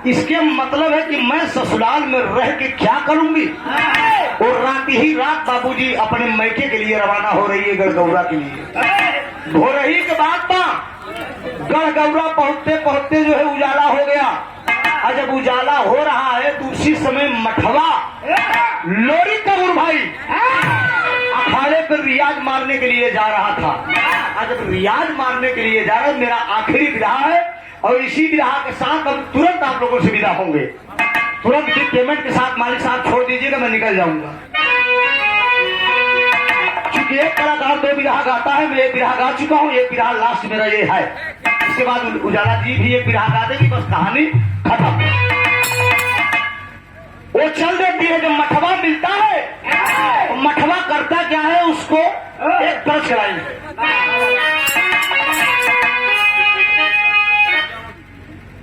इसके मतलब है कि मैं ससुराल में रह के क्या करूंगी। और रात ही रात बाबूजी अपने मैके के लिए रवाना हो रही है गढ़गौरा के लिए। भोरही के बाद गढ़गौरा पहुंचते पहुंचते जो है उजाला हो गया। और जब उजाला हो रहा है तो उसी समय मठवा लोरी कबूर भाई अखाड़े पर रियाज मारने के लिए जा रहा था। और जब रियाज मारने के लिए जा रहा है, मेरा आखिरी विधा है और इसी विधा के साथ हम तुरंत आप लोगों से विदा होंगे। तुरंत पेमेंट के साथ मालिक साहब छोड़ दीजिएगा, मैं निकल जाऊंगा। क्योंकि एक कलाकार दो विधा गाता है, मैं एक विधा गा चुका हूँ, एक विधा लास्ट मेरा ये है। इसके बाद उजाला जी भी एक विधा गा देगी, बस कहानी खत्म। वो चल देती है। जब मठवा मिलता है, मठवा करता क्या है, उसको एक तरफ चलाएंगे।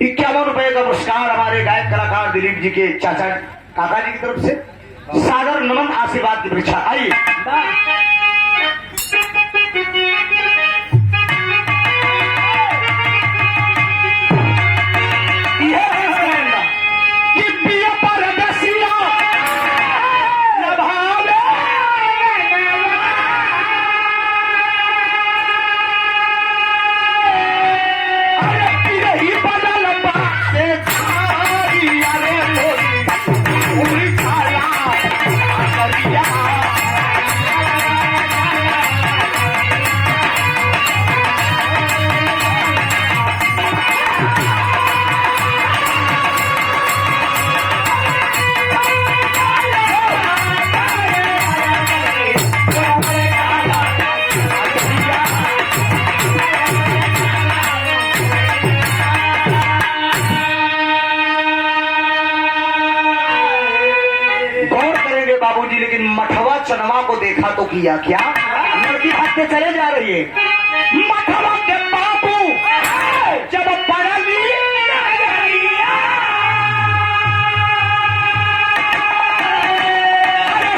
₹51 का पुरस्कार हमारे गायक कलाकार दिलीप जी के चाचा काका जी की तरफ से सादर नमन आशीर्वाद की परीक्षा। आइए बाबूजी, लेकिन मठवा चनवा को देखा तो किया क्या? लड़की भागते चले जा रही है। मठवा के बाबू जब पड़ली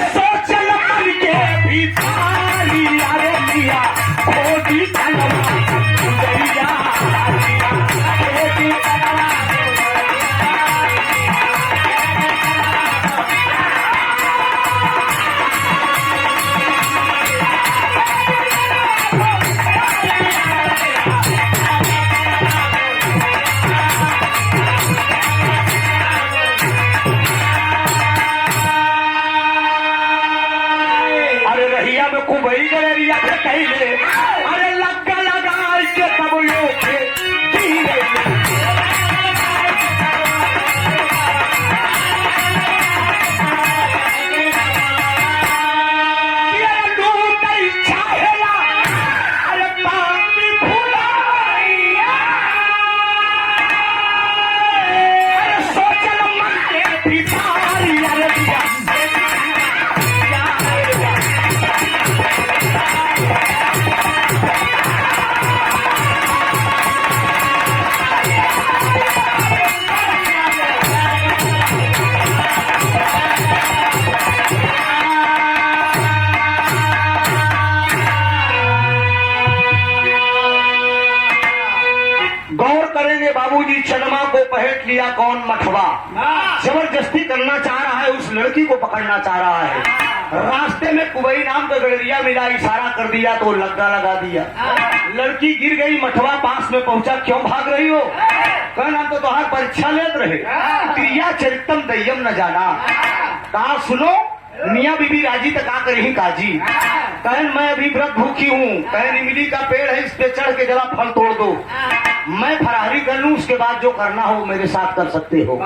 सोचल मन के भिखारी, अरे लिया खोटी चनवा गुजरिया, खोटी चनवा कुबई गलेरिया पे कहले, अरे लगा लगा के तब लोग धीरे छाया, अरे पानी फुलाइया, अरे सोचल मन के भिखारी, अरे बाबूजी चनमा को पहट लिया कौन? मठवा। जबरदस्ती करना चाह रहा है, उस लड़की को पकड़ना चाह रहा है। रास्ते में कुबई नाम का गलेरिया मिला, इशारा कर दिया तो लग्गा लगा दिया। लड़की गिर गई, मठवा पास में पहुंचा, क्यों भाग रही हो? कहना तो तुम्हार परीक्षा लेते रहे, क्रिया चरितम दय्यम न जाना। कहा सुनो, मियाँ बीबी राजी तक आकर ही काजी। कहन मैं अभी व्रत भूखी हूँ, कहन इमली का पेड़ है, इस पे चढ़ के जरा फल तोड़ दो, मैं फरारी कर लूं, उसके बाद जो करना हो मेरे साथ कर सकते हो।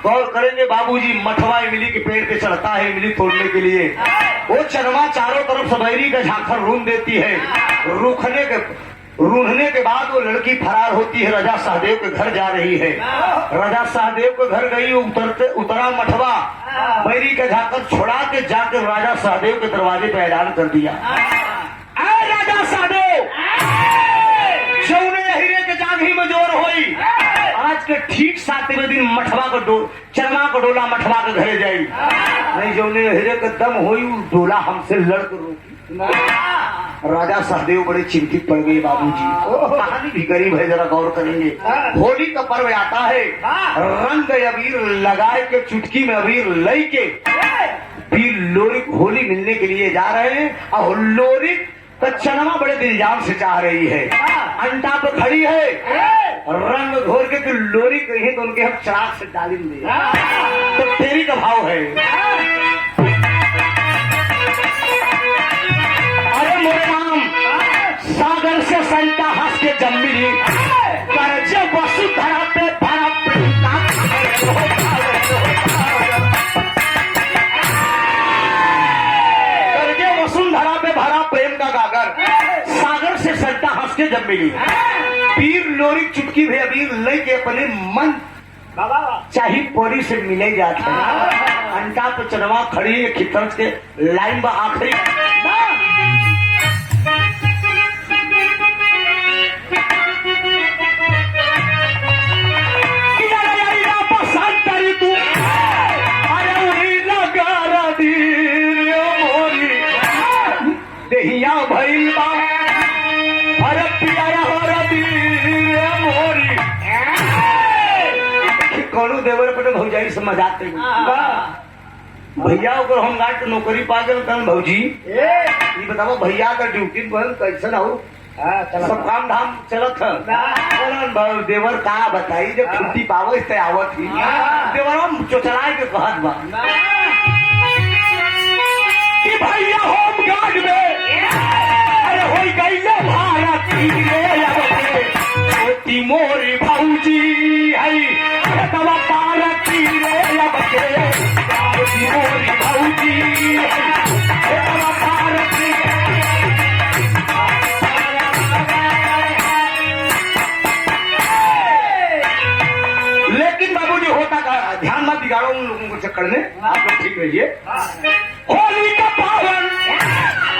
गौर करेंगे बाबूजी, मठवा इमली के पेड़ पे चढ़ता है इमली तोड़ने के लिए। वो चनवा चारों तरफ सबैरी का झांखर रूंध देती है। रूंधने के बाद वो लड़की फरार होती है, राजा सहदेव के घर जा रही है। राजा सहदेव के घर गई, उतरा मठवा, बैरी का झांकर छोड़ा के जाकर राजा सहदेव के दरवाजे पे ऐलान कर दिया, राजा सहदेव हीरे के जाग ही में जोर होई, आज के ठीक 7वें दिन मठवा का चरमा का डोला मठवा के घरे जाई। नहीं जौने हीरे के दम होई, डोला हमसे लड़ कर रोकी। राजा सहदेव बड़े चिंतित पड़ गए बाबूजी। कहानी भी गरीब है, जरा गौर करेंगे। होली का पर्व आता है, रंग अबीर लगाए के चुटकी में अबीर लई के फिर लोरी होली मिलने के लिए जा रहे हैं। और लोरी तो चनमा बड़े दिलजाम से चाह रही है, अंडा पे खड़ी है, रंग घोर के तो लोरी कही तो उनके हम चिराग से डालेंगे। तो तेरी का भाव है, अरे मोरे नाम सागर से संता हंस के जम्मी कर्जे वसुधरा पे भरा कर्जे वसुंधरा पे भरा प्रेम का गागर, सागर से संता हंस के जब मिली पीर लोरी चुटकी भी अबीर ले के अपने मन चाहे पोरी से मिले जाते हैं। अंटा पे चनवा खड़ी है खितरस के लाइन में आखिरी देहिया भइल बा अरे पिया मोरी कौनो देवर पे भौजाई से मजाक कर भैया ओकर हम गाट नौकरी पा गए कल भौजी ये बताओ भैया का ड्यूटी बंद कैसे हो सब काम धाम चलत है। देवर का बताई जब छुट्टी पावो से आवत ही देवर चोचलाए के कहत बा कि भैया होम गार्ड में अरे हो गई भारत मोरी भौजी है तवा पारत मोरी भौजी तवा पारत। लेकिन बाबूजी होता का ध्यान मत बिगाड़ो उन लोगों को चक्कर में, आप लोग ठीक रहिए। होली का पावन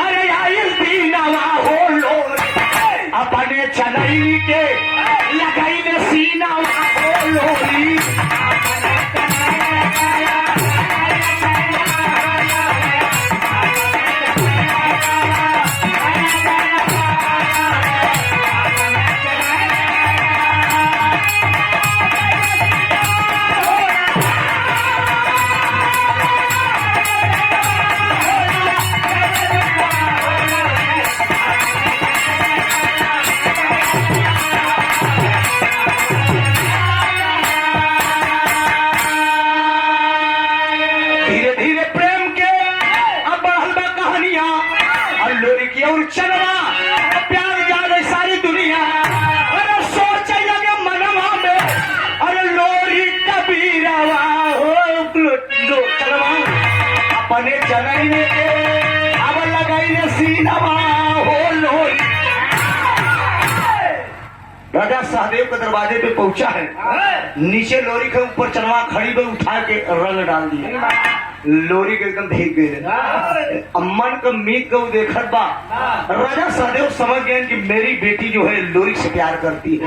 अरे आइल दीनावा हो लो अपने चनई के लगाई ने सीना हो लोरी अपने चनई ने अब लगाई ने सीनावा हो लोरी। राजा सहदेव के दरवाजे पे पहुंचा है, नीचे लोरी के ऊपर चनवा खड़ी में उठा के रंग डाल दिया, लोरी के एकदम भीग गए। अम्मन का मीत को देखत बा राजा सहदेव समझ गए कि मेरी बेटी जो है लोरी से प्यार करती है।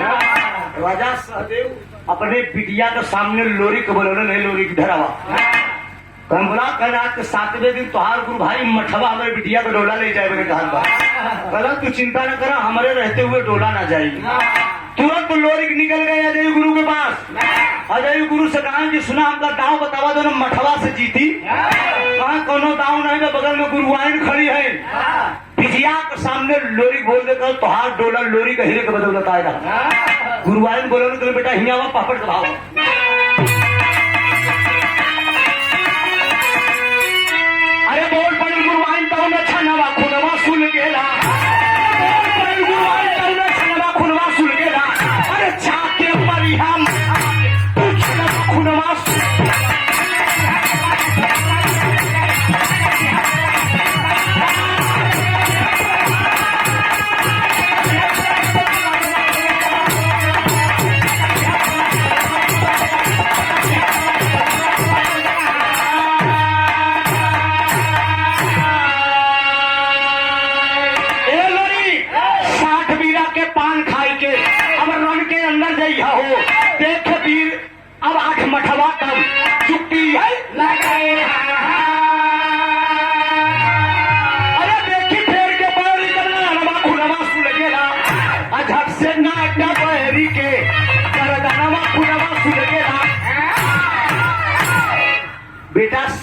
राजा सहदेव अपने बिटिया के सामने लोरी को बोले नहीं लोरी की धरावा कंबला कल रात के 7वें दिन तोहार गुरु भाई मठवा हमारे बिटिया को डोला ले जाए मैंने कहा कहला तू चिंता न करा हमारे रहते हुए डोला ना जाएगी। तुरंत लोरी निकल गए अजय गुरु के पास। अजय गुरु से कहा कि सुना हमका दाव बतावा दो मठवा से जीती। कहा कोनो दाव नहीं है, बगल में गुरुआइन खड़ी है। बिटिया के सामने लोरी बोल देकर तोहार डोला लोरी का हीरे के बदौलत आएगा। गुरुआइन बोले बेटा हिया पापड़ का भाव अरे बोल पड़ी गुरुआइन तो न छनवा खुनवा सुन गेला बोल पड़ी गुरुआइन तो न छनवा खुनवा सुन गेला अरे जाके परी हम तू छनवा खुनवा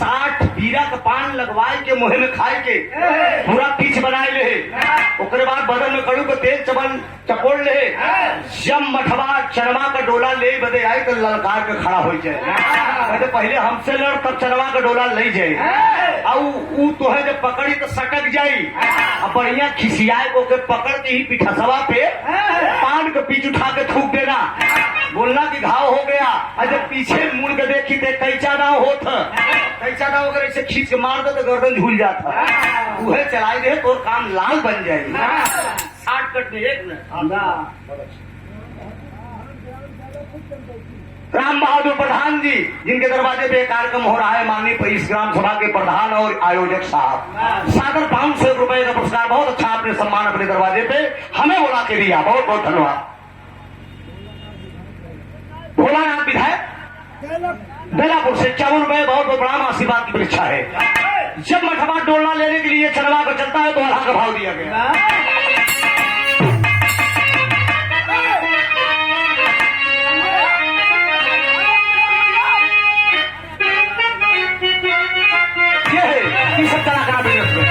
60 बीरा का पान लगवाए के मुहे में खाए के पूरा पीछ बनाए ले, ओकरे बाद बदन में कड़ू के तेल चपोड़ ले। जब मठवा चरवा का डोला ले बदे आई तो ललकार के खड़ा हो जाए, कहते पहले हमसे लड़ तब चरवा का डोला ले जाए। और तो है जब पकड़ी तो सटक जाई, अब बढ़िया खिसियाए को के पकड़ के ही पिठसवा पे पान के पीछ उठा के थूक देना, बोलना कि घाव हो गया। और जब पीछे मुड़ के देखी थे कैचा दाव होत, कैचा दाव अगर ऐसे खींच के मार दो तो गर्दन झूल जाता, वह चलाई दे तो काम लाल बन जाएगी। 60 कट में एक राम बहादुर प्रधान जी, जिनके दरवाजे पे कार्यक्रम हो रहा है, माननीय इस ग्राम सभा के प्रधान और आयोजक साहब, सागर 500 रुपए का पुरस्कार, बहुत अच्छा आपने सम्मान अपने दरवाजे पे हमें बुला के दिया, बहुत बहुत धन्यवाद। भोलानाथ विधायक बेलापुर से 54 रुपए, बहुत बहुत बड़ा आशीर्वाद की परीक्षा है। जब मठवा डोलना लेने के लिए चरवा को चलता है तो आधा का भाव दिया गया। ये सब कलाकार बिजनेस में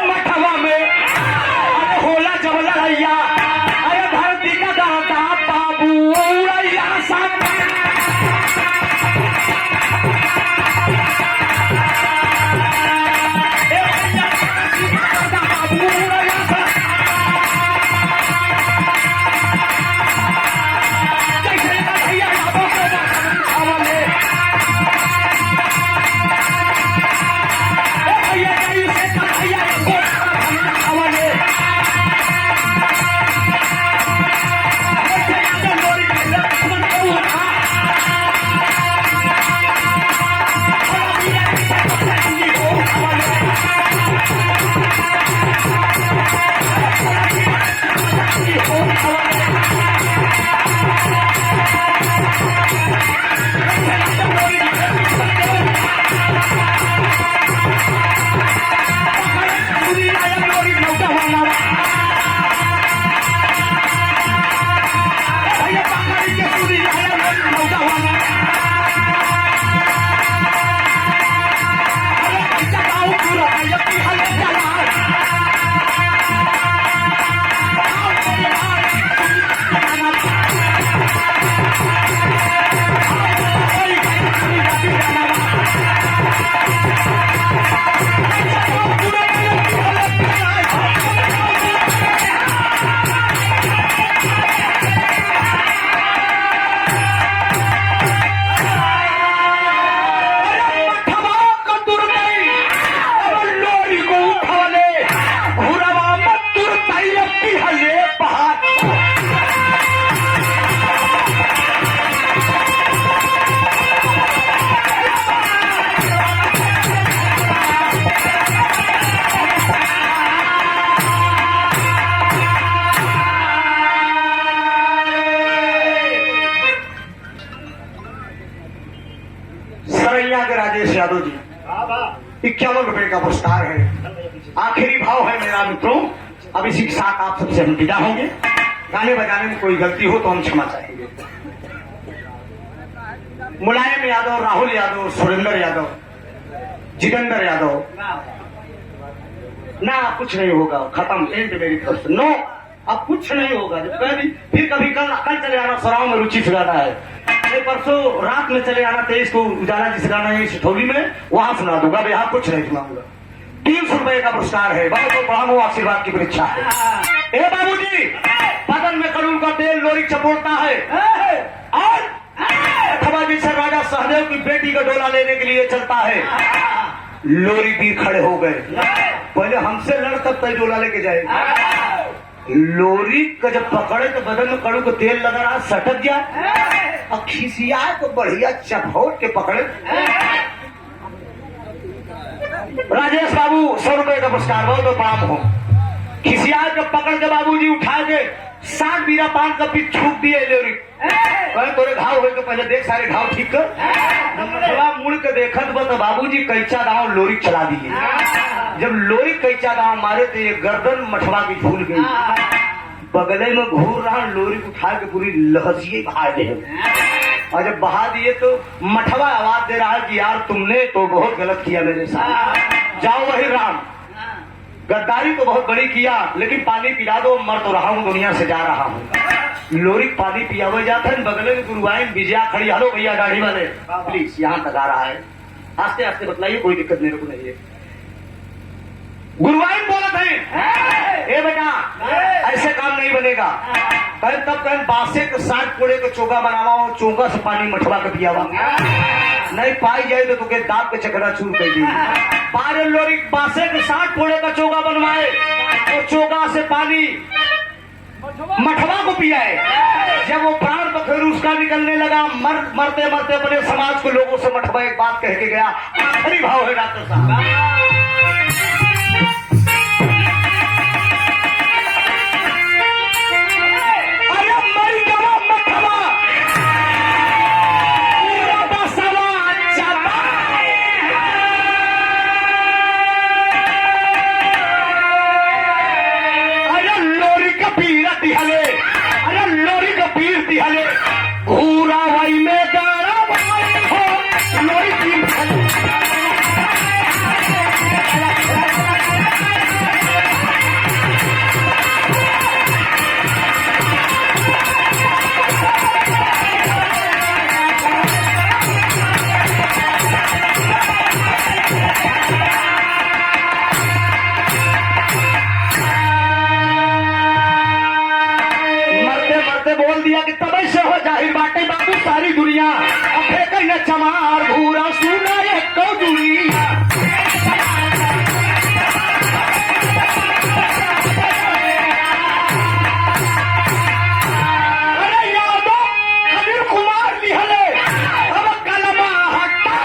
मठवा में अरे होला जबला भैया, अरे धरती का दाता बाबू सब राजेश यादव जी 51 रुपए का पुरस्कार है। आखिरी भाव है मेरा मित्रों, अब इसी के साथ आप सबसे हम विदा होंगे। गाने बजाने में कोई गलती हो तो हम क्षमा चाहेंगे। मुलायम यादव, राहुल यादव, सुरेंद्र यादव, जितेंद्र यादव, ना कुछ नहीं होगा, खत्म, एंड मेरी तरफ से नो, अब कुछ नहीं होगा। फिर कभी कल चले आना, सराव में रुचि से गाना है, परसों रात में चले आना 23 को उजाला जिस गाना है सिठौली में, वहां सुना दूंगा, यहाँ कुछ नहीं सुनाऊंगा। 300 रुपए का पुरस्कार है, बहुत बड़ा आशीर्वाद की परीक्षा है। ए बाबूजी, बदन में कड़ू का तेल लोरी चपोड़ता है और अथवा जी से राजा सहदेव की बेटी का डोला लेने के लिए चलता है। लोरी तीर खड़े हो गए, पहले हमसे लड़ तब तय डोला लेके जाए। लोरी का जब पकड़े तो बदन में कड़ू को तेल लगा रहा, सटक जाए और खिसियाए तो बढ़िया चपौट के पकड़े। राजेश बाबू 100 रुपए का पुरस्कार, बहुत प्रणाम हो। खिसियाए जब पकड़ के बाबूजी उठा के 60 बीरा पान का पीठ छूट दिए लोरी, कहे तोरे घाव हुए तो पहले देख सारे घाव ठीक कर। मुड़ के देखत तो बाबूजी कैचा दाव लोरी चला दिए। जब लोरी कैचा दाव मारे तो ये गर्दन मठवा की झूल गई, बगले में घूर रहा, लोरी उठा के पूरी लहसिए खा दे। और जब बहा दिए तो मठवा आवाज दे रहा है कि यार तुमने तो बहुत गलत किया मेरे साथ, जाओ वही राम, गद्दारी तो बहुत बड़ी किया, लेकिन पानी पिला दो, मर तो रहा हूँ, दुनिया से जा रहा हूँ। लोरी पानी पिया हुआ जाता है, बगले में गुरुवाइन विजया खड़ी, हेलो भैया गाड़ी वाले प्लीज यहाँ तक आ रहा है, आस्ते आस्ते बतलाइए, कोई दिक्कत मेरे को नहीं है। गुरुवाइन बोला था, ए बेटा ऐसे काम नहीं बनेगा, कल तब कल बासे के 60 कोड़े के चोगा बनावा, चोगा से पानी मठवा के पियावा, नहीं पाई जाए तो तुके दांत के चकरा चूर कर दी। बारे लोरी बासे के 60 कोड़े का चोगा बनवाए, तो चोगा से पानी मठवा को पिया है। जब वो प्राण बखेर उसका निकलने लगा, मरते मरते अपने समाज के लोगों से मठवा एक बात कह के गया, आखिरी भाव है डॉक्टर साहब, बोल दिया कि तब से हो जाहिर बाटे बाबू सारी दुनिया, अफे कहीं न चमार भूरा सुना ये कौदुरी, अरे यादो अनिल कुमार लिहले अब कलमा हटा,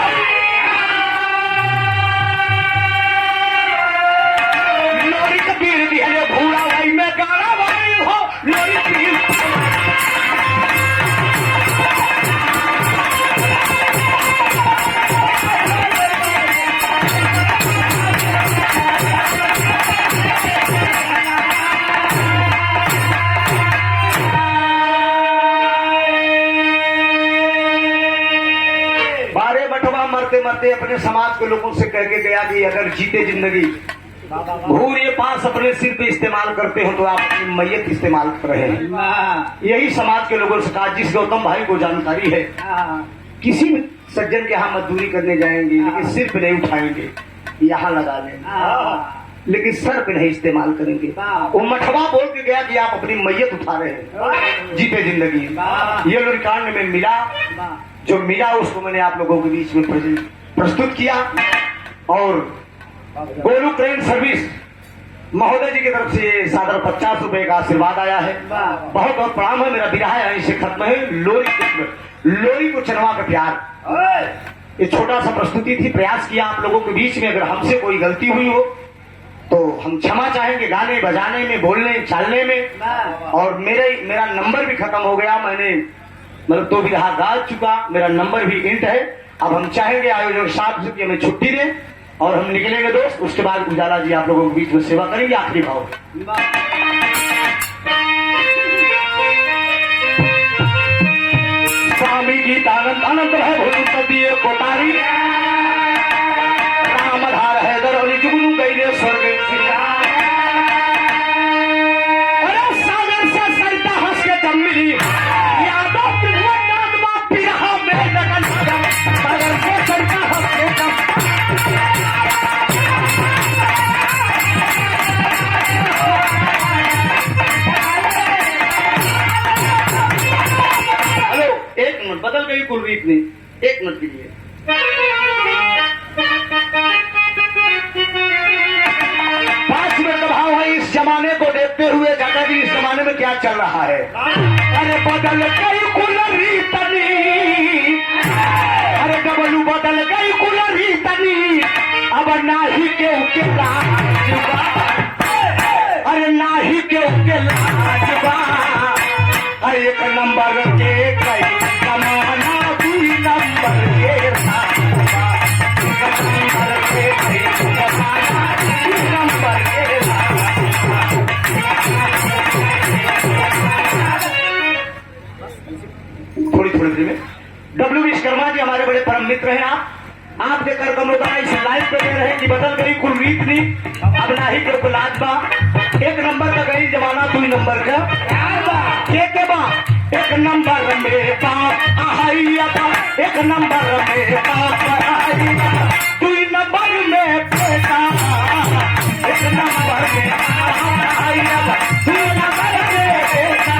लोरी कबीर लिहले भूरा भाई में गाना भाई हो, लोरी पीर मरते मरते अपने समाज के लोगों से कह के गया कि अगर जीते जिंदगी भूर ये पास अपने सिर पे इस्तेमाल करते हो तो आप अपनी मैयत इस्तेमाल कर रहे हैं। यही समाज के लोगों से कहा, जिस गौतम भाई को जानकारी है, किसी भी सज्जन के यहाँ मजदूरी करने जाएंगे लेकिन सिर पे नहीं उठाएंगे, यहाँ लगा लेंगे लेकिन सर पे नहीं इस्तेमाल करेंगे। वो मठवा बोल के गया कि आप अपनी मैयत उठा रहे हैं जीते जिंदगी। ये लोग कांड में मिला, जो मिला उसको मैंने आप लोगों के बीच में प्रस्तुत किया। और गोलू क्रेन सर्विस महोदय जी की तरफ से ये सादर 50 रुपए का आशीर्वाद आया है, बहुत बहुत प्रणाम है। मेरा विराह यहीं से खत्म है। लोरी को चनवा का प्यार, ये छोटा सा प्रस्तुति थी, प्रयास किया आप लोगों के बीच में। अगर हमसे कोई गलती हुई हो तो हम क्षमा चाहेंगे, गाने बजाने में, बोलने चालने में। और मेरा नंबर भी खत्म हो गया, मैंने मतलब 2 बिरहा गा चुका, मेरा नंबर भी इंट है। अब हम चाहेंगे आयोजक साहब से कि हमें छुट्टी दें और हम निकलेंगे दोस्त। उसके बाद उजाला जी आप लोगों के बीच में सेवा करेंगे आखिरी भाव। स्वामी गीतानंद अनंत है भूल दिए कोतारी, राम आधार है दरौली जुगनू गईले स्वर्ग। अरे सागर से सरिता हंस के जब मिली, यादों की पिरहा में लगन सागर से सरिता हंस के जब। हेलो, 1 मिनट, बदल गई कुलरीत ने, 1 मिनट के लिए। भाव है इस जमाने को देखते हुए जाता जी, इस जमाने में क्या चल रहा है। अरे बदल गई कुलरी तनी, अरे डबलू बदल गई कुलरी तनी, अब नाही के उके लाजबा, अरे नाही के उके लाजबा। अरे 1 नंबर के कई जमाना 2 नंबर के लाजबा, 1 नंबर के कई जमाना 2 नंबर के। थोड़ी देर में डब्ल्यू विश्वकर्मा जी हमारे बड़े परम मित्र हैं। आपके कर कमलोदारा इस लाइव पे दे रहे हैं कि बदल गई कुल रीत नी अब नाही के बुलाज बा। एक नंबर का गई जमाना 2 नंबर का के बा। एक नंबर में बाप आहाइया बा, एक नंबर में बाप आहाइया, 2 नंबर में बेटा, एक नंबर में आहाइया बा, 2 नंबर में बेटा,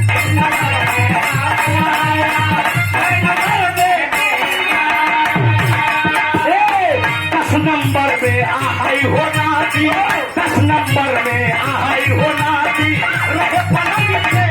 एक नंबर में आहाइया, 2 नंबर में बेटा। 10 नंबर में आहाई होना थी, 10 नंबर में आहाई होना थी, रहे पलंग पे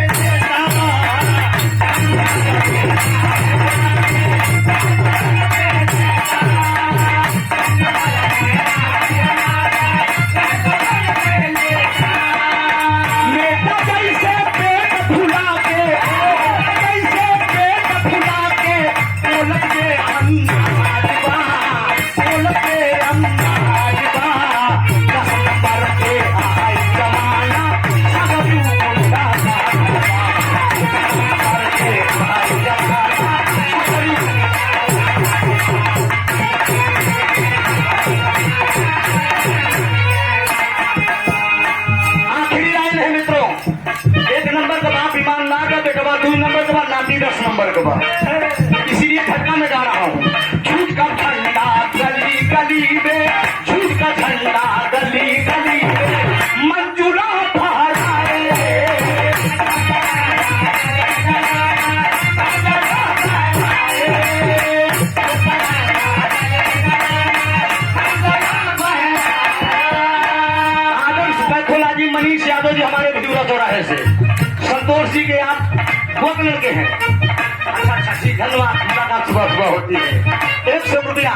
नाती 10 नंबर के बाद, इसीलिए धक्का में गा रहा हूँ। झूठ का झंडा गली गली में, झूठ का झंडा गली गली में, मंजूरा फहराए, आदर्श बैखोला जी, मनीष यादव जी हमारे भजूरा चौराहे से, संतोष जी के आप बहुत लड़के हैं। अच्छा ठीक, धन्यवाद। मुलाकात सुबह सुबह होती है। 100 रुपया।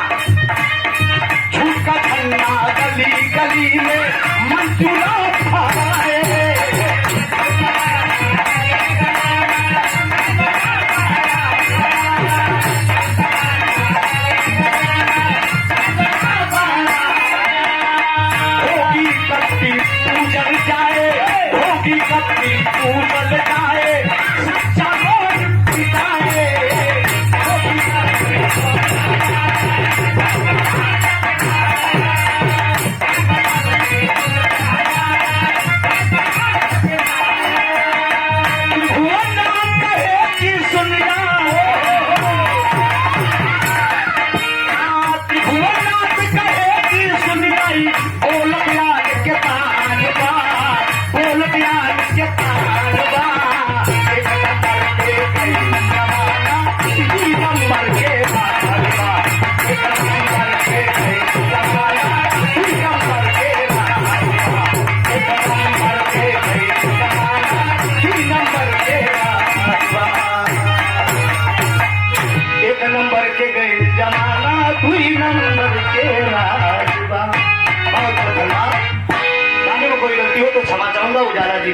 झूठ का झंडा गली गली में, मंजूरा फहराए, होगी कत्ती पूजल जाए, होगी कत्ती पूजल जाए, नंबर के गए जमाना, 2 नंबर के राजबा। बहुत धन्यवाद। गाने में कोई गलती हो तो क्षमा चाहूंगा। उजाला जी।